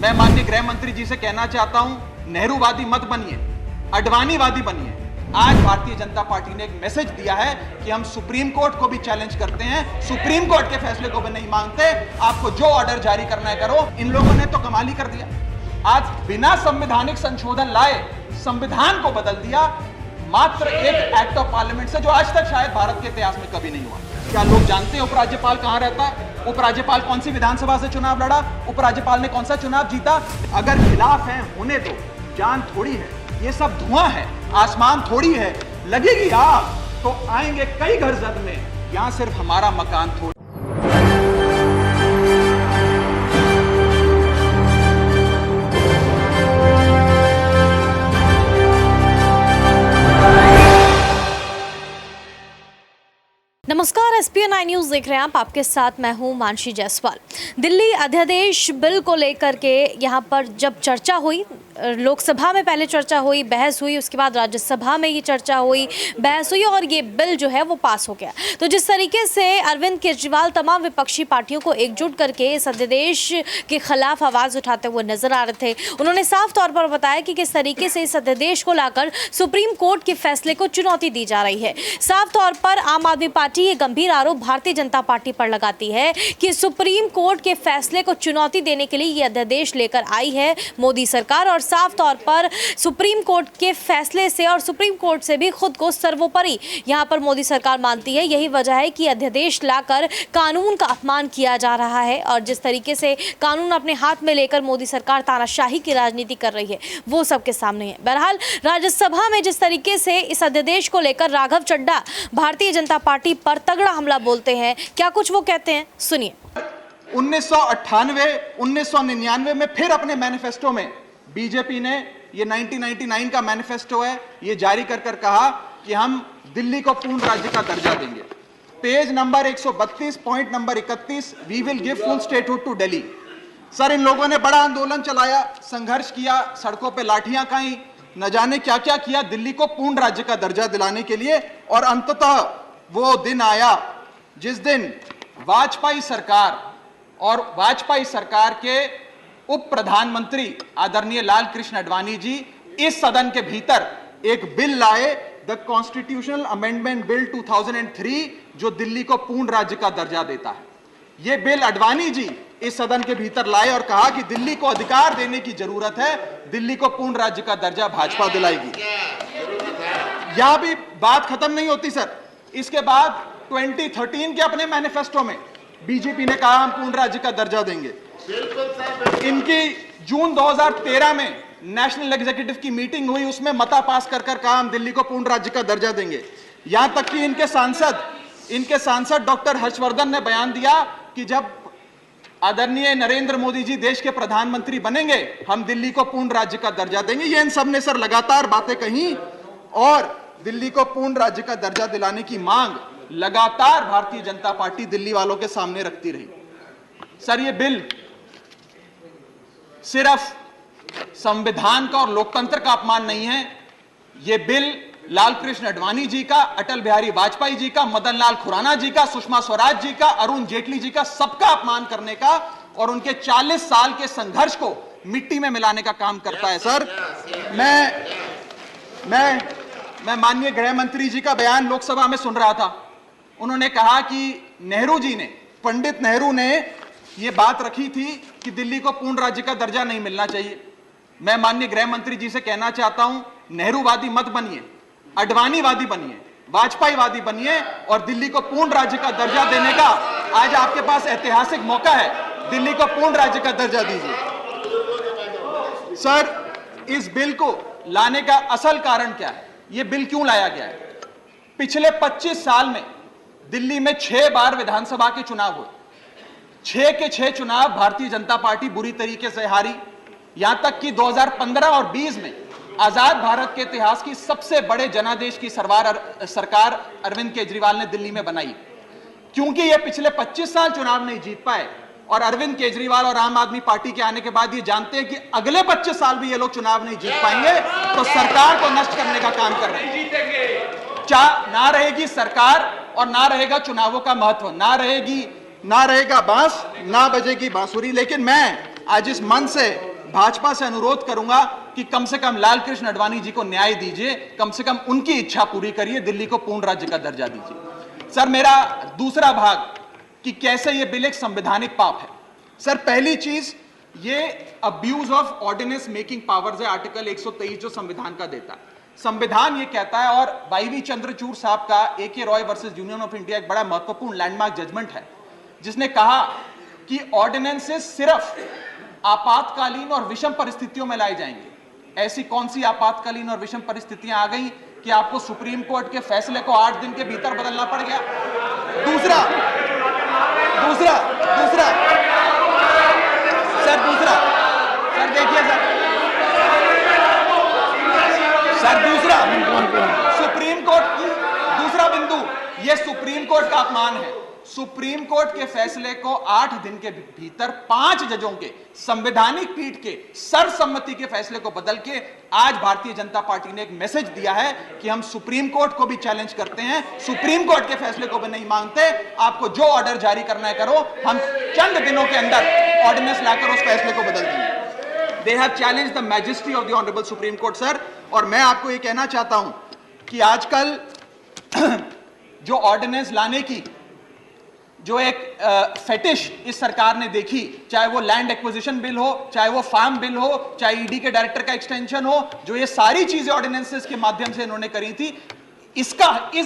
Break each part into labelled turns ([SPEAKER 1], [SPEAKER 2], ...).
[SPEAKER 1] मैं माननीय गृह मंत्री जी से कहना चाहता हूं, नेहरूवादी मत बनिए, अडवाणीवादी बनिए। आज भारतीय जनता पार्टी ने एक मैसेज दिया है कि हम सुप्रीम कोर्ट को भी चैलेंज करते हैं, सुप्रीम कोर्ट के फैसले को भी नहीं मांगते, आपको जो ऑर्डर जारी करना है करो। इन लोगों ने तो कमाल ही कर दिया, आज बिना संवैधानिक संशोधन लाए संविधान को बदल दिया, मात्र एक एक्ट ऑफ पार्लियामेंट से, जो आज तक शायद भारत के इतिहास में कभी नहीं हुआ। क्या लोग जानते हैं उपराज्यपाल कहां रहता है? उपराज्यपाल कौन सी विधानसभा से चुनाव लड़ा? उपराज्यपाल ने कौन सा चुनाव जीता? अगर खिलाफ है होने दो, जान थोड़ी है, ये सब धुआं है, आसमान थोड़ी है, लगेगी आग तो आएंगे कई घर जद में, यहां सिर्फ हमारा मकान थोड़ी।
[SPEAKER 2] नमस्कार, SPN आई न्यूज़ देख रहे हैं आप। आपके साथ मैं हूं मानसी जायसवाल। दिल्ली अध्यादेश बिल को लेकर के यहां पर जब चर्चा हुई, लोकसभा में पहले चर्चा हुई, बहस हुई, उसके बाद राज्यसभा में ये चर्चा हुई, बहस हुई और ये बिल जो है वो पास हो गया। तो जिस तरीके से अरविंद केजरीवाल तमाम विपक्षी पार्टियों को एकजुट करके इस अध्यादेश के खिलाफ आवाज़ उठाते हुए नजर आ रहे थे, उन्होंने साफ तौर पर बताया कि किस तरीके से इस अध्यादेश को लाकर सुप्रीम कोर्ट के फैसले को चुनौती दी जा रही है। साफ तौर पर आम आदमी पार्टी ये गंभीर आरोप भारतीय जनता पार्टी पर लगाती है कि सुप्रीम कोर्ट के फैसले को चुनौती देने के लिए ये अध्यादेश लेकर आई है मोदी सरकार, और साफ तौर पर सुप्रीम कोर्ट के फैसले से और सुप्रीम कोर्ट से भी खुद को सर्वोपरि यहां पर मोदी सरकार मानती है। यही वजह है कि अध्यादेश लाकर कानून का अपमान किया जा रहा है और जिस तरीके से कानून अपने हाथ में लेकर मोदी सरकार तानाशाही की राजनीति कर रही है वो सबके सामने है। बहरहाल राज्यसभा में जिस तरीके से इस अध्यादेश को लेकर राघव चड्ढा भारतीय जनता पार्टी पर तगड़ा हमला बोलते हैं, क्या कुछ वो कहते हैं, सुनिए।
[SPEAKER 1] 1998, 1999 में फिर अपने मैनिफेस्टो में बीजेपी ने, ये 1999 का मैनिफेस्टो है, ये जारी कर कहा कि हम दिल्ली को पूर्ण राज्य का दर्जा देंगे। Page number 132, point number 31, we will give full statehood to Delhi. Sir, इन लोगों ने बड़ा आंदोलन चलाया, संघर्ष किया, सड़कों पे लाठियां खाई, न जाने क्या क्या किया दिल्ली को पूर्ण राज्य का दर्जा दिलाने के लिए। और अंततः वो दिन आया जिस दिन वाजपेयी सरकार और वाजपेयी सरकार के उप प्रधानमंत्री आदरणीय लाल कृष्ण आडवाणी जी इस सदन के भीतर एक बिल लाए, द कॉन्स्टिट्यूशनल अमेंडमेंट बिल 2003, जो दिल्ली को पूर्ण राज्य का दर्जा देता है। यह बिल आडवाणी जी इस सदन के भीतर लाए और कहा कि दिल्ली को अधिकार देने की जरूरत है, दिल्ली को पूर्ण राज्य का दर्जा भाजपा दिलाएगी। यहां भी बात खत्म नहीं होती सर। इसके बाद 2013 के अपने मैनिफेस्टो में बीजेपी ने कहा हम पूर्ण राज्य का दर्जा देंगे। इनकी जून 2013 में नेशनल एग्जीक्यूटिव की मीटिंग हुई, उसमें मता पास कर कहा हम दिल्ली को पूर्ण राज्य का दर्जा देंगे। यहां तक कि इनके सांसद डॉक्टर हर्षवर्धन ने बयान दिया कि जब आदरणीय नरेंद्र मोदी जी देश के प्रधानमंत्री बनेंगे हम दिल्ली को पूर्ण राज्य का दर्जा देंगे। ये इन सब ने सर लगातार बातें कही और दिल्ली को पूर्ण राज्य का दर्जा दिलाने की मांग लगातार भारतीय जनता पार्टी दिल्ली वालों के सामने रखती रही। सर, ये बिल सिर्फ संविधान का और लोकतंत्र का अपमान नहीं है, ये बिल लाल कृष्ण आडवाणी जी का, अटल बिहारी वाजपेयी जी का, मदन लाल खुराना जी का, सुषमा स्वराज जी का, अरुण जेटली जी का, सबका अपमान करने का और उनके 40 साल के संघर्ष को मिट्टी में मिलाने का काम करता है। सर, मैं माननीय गृह मंत्री जी का बयान लोकसभा में सुन रहा था। उन्होंने कहा कि नेहरू जी ने, पंडित नेहरू ने ये बात रखी थी कि दिल्ली को पूर्ण राज्य का दर्जा नहीं मिलना चाहिए। मैं माननीय गृह मंत्री जी से कहना चाहता हूं, नेहरूवादी मत बनिए, अडवाणीवादी बनिए, वाजपेयीवादी बनिए और दिल्ली को पूर्ण राज्य का दर्जा देने का आज आपके पास ऐतिहासिक मौका है। दिल्ली को पूर्ण राज्य का दर्जा दीजिए। सर, इस बिल को लाने का असल कारण क्या है? यह बिल क्यों लाया गया है? पिछले 25 साल में दिल्ली में 6 बार विधानसभा के चुनाव हुए, 6 के 6 चुनाव भारतीय जनता पार्टी बुरी तरीके से हारी। यहां तक कि 2015 और 20 में आजाद भारत के इतिहास की सबसे बड़े जनादेश की सरकार अरविंद केजरीवाल ने दिल्ली में बनाई। क्योंकि ये पिछले 25 साल चुनाव नहीं जीत पाए और अरविंद केजरीवाल और आम आदमी पार्टी के आने के बाद ये जानते हैं कि अगले 25 साल भी ये लोग चुनाव नहीं जीत पाएंगे, तो सरकार को नष्ट करने का काम कर रहे हैं। ना रहेगी सरकार और ना रहेगा चुनावों का महत्व, ना रहेगा बांस, ना बजेगी बांसुरी। लेकिन मैं आज इस मंच से भाजपा से अनुरोध करूंगा कि कम से कम लाल कृष्ण आडवाणी जी को न्याय दीजिए, कम से कम उनकी इच्छा पूरी करिए, दिल्ली को पूर्ण राज्य का दर्जा दीजिए। सर, मेरा दूसरा भाग कि कैसे यह बिल एक संवैधानिक पाप है। सर, पहली चीज, ये abuse of ordinance making powers है, आर्टिकल 123 जो संविधान का देता है। संविधान ये कहता है, और वाईवी चंद्रचूड़ साहब का AK Roy versus union of India एक बड़ा महत्वपूर्ण लैंडमार्क जजमेंट है, जिसने कहा कि ऑर्डिनेंसेस सिर्फ आपातकालीन और विषम परिस्थितियों में लाए जाएंगे। ऐसी कौन सी आपातकालीन और विषम परिस्थितियां आ गई कि आपको सुप्रीम कोर्ट के फैसले को 8 दिन के भीतर बदलना पड़ गया? दूसरा सर देखिए सर दूसरा सुप्रीम कोर्ट की दूसरा बिंदु, यह सुप्रीम कोर्ट का अपमान है। सुप्रीम कोर्ट के फैसले को 8 दिन के भीतर 5 जजों के संवैधानिक पीठ के सर्वसम्मति के फैसले को बदल के आज भारतीय जनता पार्टी ने एक मैसेज दिया है कि हम सुप्रीम कोर्ट को भी चैलेंज करते हैं, सुप्रीम कोर्ट के फैसले को भी नहीं मांगते, आपको जो ऑर्डर जारी करना है करो, हम चंद दिनों के अंदर ऑर्डिनेंस लाकर उस फैसले को बदल देंगे। They have challenged the majesty of the honourable supreme court. Sir, और मैं आपको ये कहना चाहता हूं कि आजकल जो ऑर्डिनेंस लाने की जो एक फेटिश इस सरकार ने देखी, चाहे वो लैंड एक्विजिशन बिल हो, चाहे वो फार्म बिल हो, चाहे ईडी के डायरेक्टर का एक्सटेंशन हो, जो ये सारी चीजें ऑर्डिनेंसेस के माध्यम से इन्होंने करी थी, इस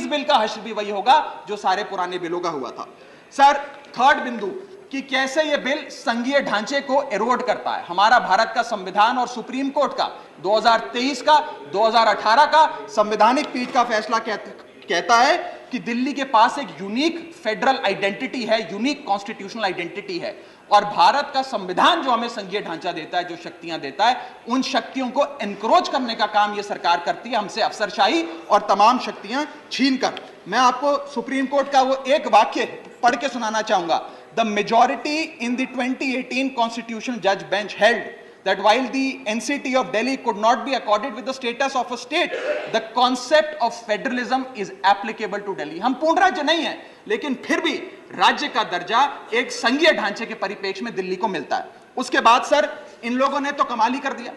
[SPEAKER 1] बिल का हश्र भी वही होगा जो सारे पुराने बिलों का हुआ था। सर, थर्ड बिंदु कि कैसे ये बिल संघीय ढांचे को एरोड करता है। हमारा भारत का संविधान और सुप्रीम कोर्ट का 2023 का 2018 का संवैधानिक पीठ का फैसला कहता है कि दिल्ली के पास एक यूनिक फेडरल आइडेंटिटी है, यूनिक कॉन्स्टिट्यूशनल आइडेंटिटी है, और भारत का संविधान जो हमें संघीय ढांचा देता है, जो शक्तियां देता है, उन शक्तियों को एनक्रोच करने का काम यह सरकार करती है, हमसे अफसरशाही और तमाम शक्तियां छीनकर। मैं आपको सुप्रीम कोर्ट का वो एक वाक्य पढ़ के सुनाना चाहूंगा। The majority in the 2018 constitutional जज bench held that while the NCT of Delhi could not be accorded with the status of a state, the concept of federalism is applicable to Delhi. हम पूर्ण राज्य नहीं है, लेकिन फिर भी राज्य का दर्जा एक संघीय ढांचे के परिप्रेक्ष्य में दिल्ली को मिलता है। उसके बाद सर, इन लोगों ने तो कमाल ही कर दिया,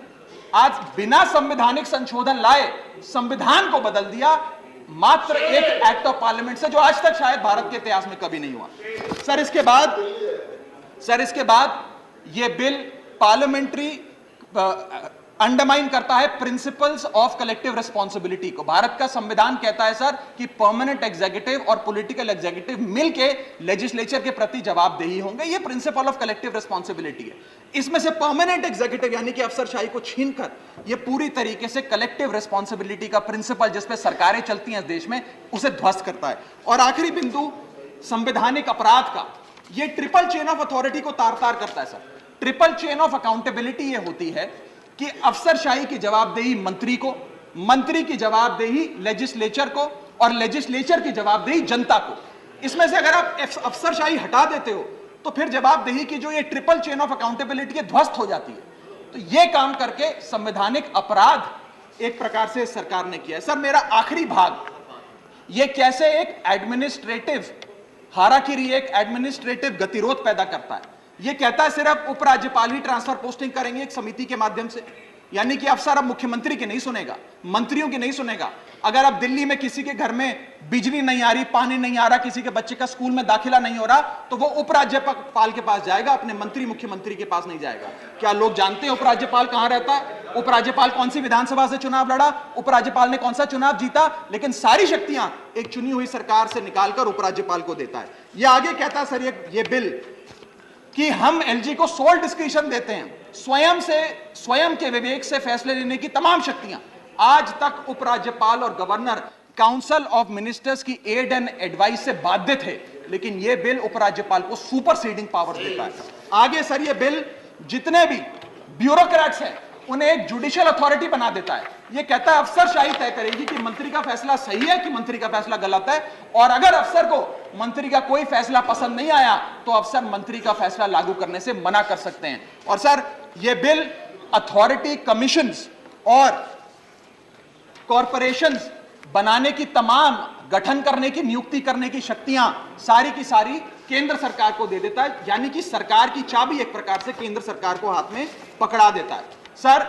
[SPEAKER 1] आज बिना संवैधानिक संशोधन लाए संविधान को बदल दिया, मात्र एक एक्ट ऑफ पार्लियामेंट से, जो आज तक शायद भारत के इतिहास में कभी नहीं हुआ। सर, इसके बाद यह बिल पार्लियामेंट्री अंडरमाइन करता है प्रिंसिपल्स ऑफ कलेक्टिव रिस्पांसिबिलिटी को। भारत का संविधान कहता है सर कि परमानेंट एग्जीक्यूटिव और पॉलिटिकल एग्जीक्यूटिव मिलके लेजिस्लेचर के प्रति जवाबदेही होंगे, ये प्रिंसिपल ऑफ कलेक्टिव रिस्पांसिबिलिटी है। इसमें से परमानेंट एग्जीक्यूटिव यानी कि अफसरशाही को छीनकर ये पूरी तरीके से कलेक्टिव रिस्पांसिबिलिटी का प्रिंसिपल जिस पे सरकारें चलती हैं इस देश में, उसे ध्वस्त करता है। और आखिरी बिंदु संवैधानिक अपराध का, ये ट्रिपल चेन ऑफ अथॉरिटी को तार तार करता है sir. Triple chain of accountability ये होती है कि अफसरशाही की जवाबदेही मंत्री को, मंत्री की जवाबदेही लेजिस्लेचर को, और लेजिस्लेचर की जवाबदेही जनता को। इसमें से अगर आप अफसरशाही हटा देते हो तो फिर जवाबदेही की जो ये ट्रिपल चेन ऑफ अकाउंटेबिलिटी है ध्वस्त हो जाती है। तो ये काम करके संवैधानिक अपराध एक प्रकार से सरकार ने किया है। सर, मेरा आखिरी भाग, ये कैसे एक एडमिनिस्ट्रेटिव हाराकिरी, एक एडमिनिस्ट्रेटिव गतिरोध पैदा करता है। ये कहता है सिर्फ उपराज्यपाल ही ट्रांसफर पोस्टिंग करेंगे एक समिति के माध्यम से, यानी कि अफसर अब मुख्यमंत्री के नहीं सुनेगा, मंत्रियों की नहीं सुनेगा। अगर अब दिल्ली में किसी के घर में बिजली नहीं आ रही, पानी नहीं आ रहा, किसी के बच्चे का स्कूल में दाखिला नहीं हो रहा, तो वो उपराज्यपाल के पास जाएगा, अपने मंत्री मुख्यमंत्री के पास नहीं जाएगा। क्या लोग जानते हैं उपराज्यपाल कहां रहता है? उपराज्यपाल कौन सी विधानसभा से चुनाव लड़ा, उपराज्यपाल ने कौन सा चुनाव जीता? लेकिन सारी शक्तियां एक चुनी हुई सरकार से निकालकर उपराज्यपाल को देता है। यह आगे कहता है सर ये बिल कि हम एलजी को सोल डिस्क्रिशन देते हैं, स्वयं के विवेक से फैसले लेने की तमाम शक्तियां। आज तक उपराज्यपाल और गवर्नर काउंसिल ऑफ मिनिस्टर्स की एड एंड एडवाइस से बाध्य थे, लेकिन यह बिल उपराज्यपाल को सुपरसीडिंग पावर देता है। आगे सर, यह बिल जितने भी ब्यूरोक्रेट्स हैं उन्हें एक जुडिशियल अथॉरिटी बना देता है। यह कहता है अफसरशाही तय करेगी कि मंत्री का फैसला सही है कि मंत्री का फैसला गलत है, और अगर अफसर को मंत्री का कोई फैसला पसंद नहीं आया तो अफसर मंत्री का फैसला लागू करने से मना कर सकते हैं। और सर, यह बिल अथॉरिटी, कमीशंस और कॉरपोरेशंस बनाने की, तमाम गठन करने की, नियुक्ति करने की शक्तियां सारी की सारी केंद्र सरकार को दे देता है, यानी कि सरकार की चाबी एक प्रकार से केंद्र सरकार को हाथ में पकड़ा देता है। सर,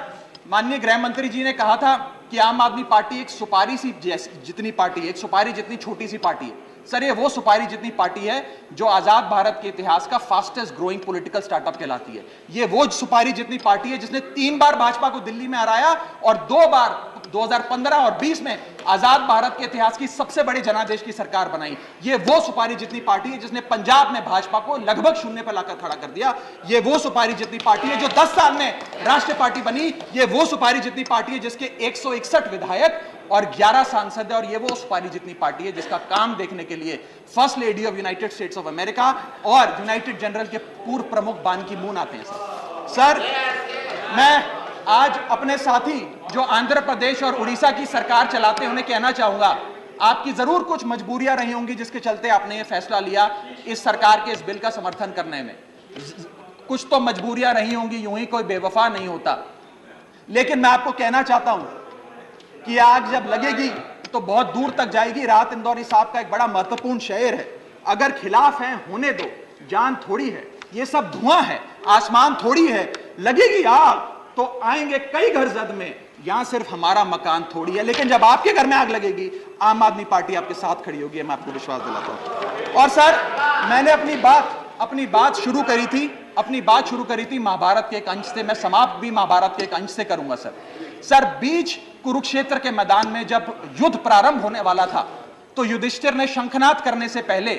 [SPEAKER 1] माननीय गृह मंत्री जी ने कहा था कि आम आदमी पार्टी एक सुपारी सी जितनी पार्टी है, एक सुपारी जितनी छोटी सी पार्टी है। सर, ये वो सुपारी जितनी पार्टी है जो आजाद भारत के इतिहास का फास्टेस्ट ग्रोइंग पॉलिटिकल स्टार्टअप कहलाती है। ये वो सुपारी जितनी पार्टी है जिसने 3 बार भाजपा को दिल्ली में हराया और 2 बार 2015 और 20 में आजाद भारत के इतिहास की सबसे बड़ी जनादेश की सरकार बनाई। ये वो सुपारी जितनी पार्टी है जिसने पंजाब में भाजपा को लगभग शून्य पर लाकर खड़ा कर दिया। ये वो सुपारी जितनी पार्टी है जो 10 साल में राष्ट्रीय पार्टी बनी। ये वो सुपारी जितनी पार्टी है जिसके 161 विधायक और 11 सांसद है। और ये वो सुपारी जितनी पार्टी है जिसका काम देखने के लिए first lady of United states of America और यूनाइटेड जनरल के पूर्व प्रमुख बान की मून आते हैं। सर, मैं आज अपने साथी जो आंध्र प्रदेश और उड़ीसा की सरकार चलाते हैं उन्हें कहना चाहूंगा, आपकी जरूर कुछ मजबूरियां रही होंगी जिसके चलते आपने ये फैसला लिया इस सरकार के इस बिल का समर्थन करने में। कुछ तो मजबूरियां रही होंगी, यूं ही कोई बेवफा नहीं होता। लेकिन मैं आपको कहना चाहता हूं कि आग जब लगेगी तो बहुत दूर तक जाएगी। राहत इंदौरी साहब का एक बड़ा महत्वपूर्ण शेर है, अगर खिलाफ हैं होने दो, जान थोड़ी है, ये सब धुआं है, आसमान थोड़ी है, लगेगी आग तो आएंगे कई घर जद में, यहां सिर्फ हमारा मकान थोड़ी है। लेकिन जब आपके घर में आग लगेगी, आम आदमी पार्टी आपके साथ खड़ी होगी, मैं आपको विश्वास दिलाता हूं। और सर, मैंने अपनी बात शुरू करी थी महाभारत के एक अंश से, मैं समाप्त भी महाभारत के एक अंश से करूंगा। सर, बीच कुरुक्षेत्र के मैदान में जब युद्ध प्रारंभ होने वाला था तो युधिष्ठिर ने शंखनाद करने से पहले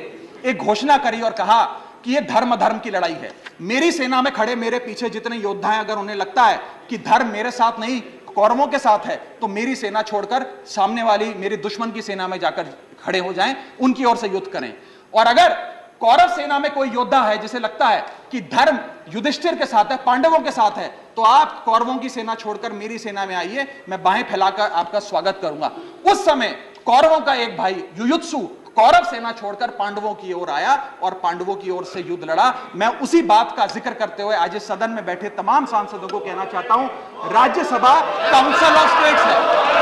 [SPEAKER 1] एक घोषणा करी और कहा कि यह धर्म की लड़ाई है। मेरी सेना में खड़े मेरे पीछे जितने योद्धा हैं, अगर उन्हें लगता है कि धर्म मेरे साथ नहीं कौरवों के साथ है, तो मेरी सेना छोड़कर सामने वाली मेरे दुश्मन की सेना में जाकर खड़े हो जाएं, उनकी ओर से युद्ध करें। और अगर कौरव सेना में कोई योद्धा है जिसे लगता है कि धर्म युधिष्ठिर के साथ है, पांडवों के साथ है, तो आप कौरवों की सेना छोड़कर मेरी सेना में आइए, मैं बाहें फैलाकर आपका स्वागत करूंगा। उस समय कौरवों का एक भाई युयुत्सु कौरव सेना छोड़कर पांडवों की ओर आया और पांडवों की ओर से युद्ध लड़ा। मैं उसी बात का जिक्र करते हुए आज इस सदन में बैठे तमाम सांसदों को कहना चाहता हूं, राज्यसभा काउंसिल ऑफ स्टेट्स है,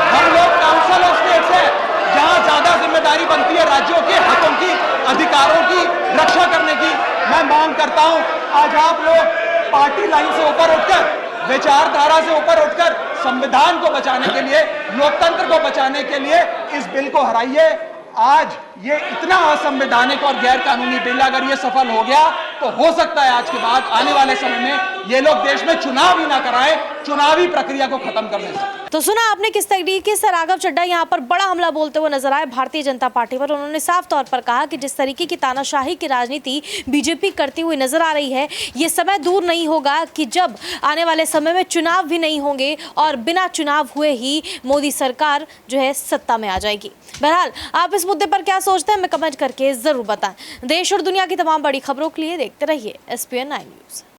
[SPEAKER 1] हम लोग काउंसिल ऑफ स्टेट्स है, जहां ज्यादा जिम्मेदारी बनती है राज्यों के हकों की, अधिकारों की रक्षा करने की। मैं मांग करता हूं, आज आप लोग पार्टी लाइन से ऊपर उठकर, विचारधारा से ऊपर उठकर संविधान को बचाने के लिए, लोकतंत्र को बचाने के लिए इस बिल को हराइए। आज ये इतना असंवैधानिक और गैर कानूनी बिल अगर ये सफल हो गया तो हो सकता है आज के बाद आने वाले समय में ये लोग देश में चुनाव ही ना कराएं, चुनावी प्रक्रिया को खत्म कर दें।
[SPEAKER 2] तो सुना आपने किस तरीके से राघव चड्ढा यहाँ पर बड़ा हमला बोलते हुए नजर आए भारतीय जनता पार्टी पर। उन्होंने साफ तौर पर कहा कि जिस तरीके की तानाशाही की राजनीति बीजेपी करती हुई नजर आ रही है, ये समय दूर नहीं होगा कि जब आने वाले समय में चुनाव भी नहीं होंगे और बिना चुनाव हुए ही मोदी सरकार जो है सत्ता में आ जाएगी। बहरहाल, आप इस मुद्दे पर क्या सोचते हैं हमें कमेंट करके जरूर बताएं। देश और दुनिया की तमाम बड़ी खबरों के लिए देखते रहिए SPN9 न्यूज़।